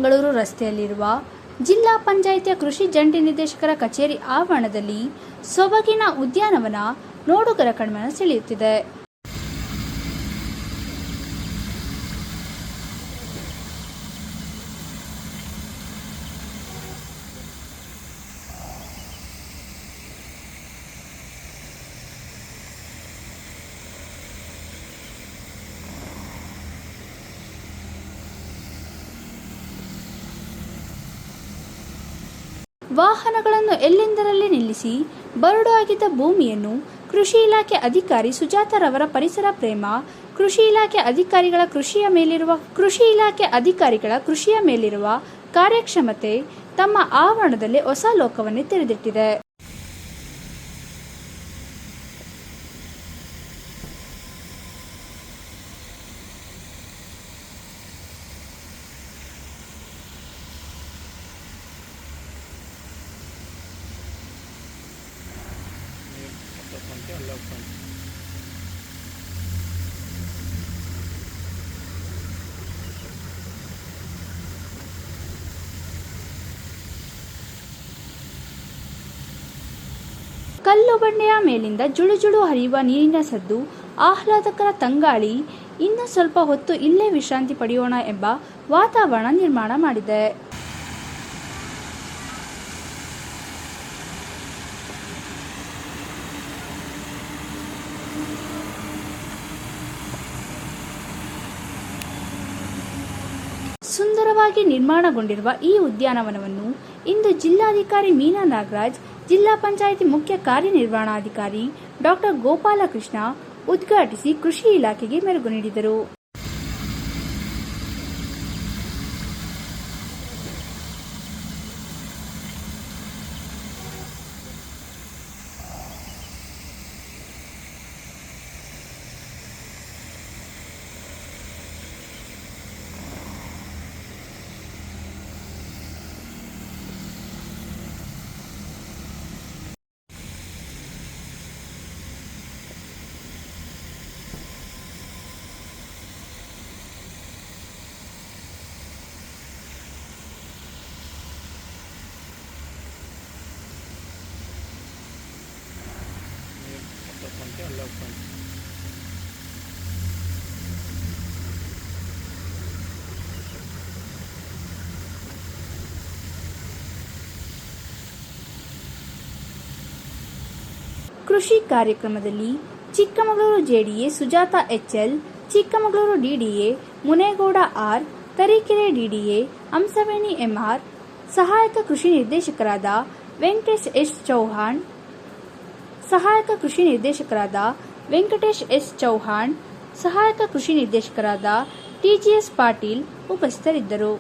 ಚಿಕ್ಕಮಗಳೂರು ರಸ್ತೆಯಲ್ಲಿರುವ ಜಿಲ್ಲಾ ಪಂಚಾಯಿತಿಯ ಕೃಷಿ ಜಂಟಿ ನಿರ್ದೇಶಕರ ಕಚೇರಿ ಆವರಣದಲ್ಲಿ ಸೊಬಗಿನ ಉದ್ಯಾನವನ ನೋಡುಗರ ಕಣ್ಮನ ಸೆಳೆಯುತ್ತಿದೆ. ವಾಹನಗಳನ್ನು ಎಲ್ಲೆಂದರಲ್ಲಿ ನಿಲ್ಲಿಸಿ ಬರಡು ಆಗಿದ್ದ ಭೂಮಿಯನ್ನು ಕೃಷಿ ಇಲಾಖೆ ಅಧಿಕಾರಿ ಸುಜಾತರವರ ಪರಿಸರ ಪ್ರೇಮ, ಕೃಷಿ ಇಲಾಖೆ ಅಧಿಕಾರಿಗಳ ಕೃಷಿಯ ಮೇಲಿರುವ ಕಾರ್ಯಕ್ಷಮತೆ ತಮ್ಮ ಆವರಣದಲ್ಲಿ ಹೊಸ ಲೋಕವನ್ನೇ ತೆರೆದಿಟ್ಟಿದೆ. ಕಲ್ಲು ಬಂಡೆಯ ಮೇಲಿಂದ ಜುಳುಜುಳು ಹರಿಯುವ ನೀರಿನ ಸದ್ದು, ಆಹ್ಲಾದಕರ ತಂಗಾಳಿ, ಇನ್ನು ಸ್ವಲ್ಪ ಹೊತ್ತು ಇಲ್ಲೇ ವಿಶ್ರಾಂತಿ ಪಡೆಯೋಣ ಎಂಬ ವಾತಾವರಣ ನಿರ್ಮಾಣ ಮಾಡಿದೆ. ಸುಂದರವಾಗಿ ನಿರ್ಮಾಣಗೊಂಡಿರುವ ಈ ಉದ್ಯಾನವನವನ್ನು ಇಂದು ಜಿಲ್ಲಾಧಿಕಾರಿ ಮೀನಾ ನಾಗರಾಜ್, ಜಿಲ್ಲಾ ಪಂಚಾಯಿತಿ ಮುಖ್ಯ ಕಾರ್ಯನಿರ್ವಹಣಾಧಿಕಾರಿ ಡಾ. ಗೋಪಾಲಕೃಷ್ಣ ಉದ್ಘಾಟಿಸಿ ಕೃಷಿ ಇಲಾಖೆಗೆ ಮೆರುಗು ನೀಡಿದರು. ಕೃಷಿ ಕಾರ್ಯಕ್ರಮದಲ್ಲಿ Chikkamagaluru JDA Sujatha HL, Chikkamagaluru DDA Munegowda R, Tarikere DDA Hamsaveni MR, ಸಹಾಯಕ ಕೃಷಿ ನಿರ್ದೇಶಕರಾದ ವೆಂಕಟೇಶ್ ಎಸ್ ಚೌಹಾಣ್, ಸಹಾಯಕ ಕೃಷಿ ನಿರ್ದೇಶಕರಾದ ಟಿಜಿಎಸ್ ಪಾಟೀಲ್ ಉಪಸ್ಥಿತರಿದ್ದರು.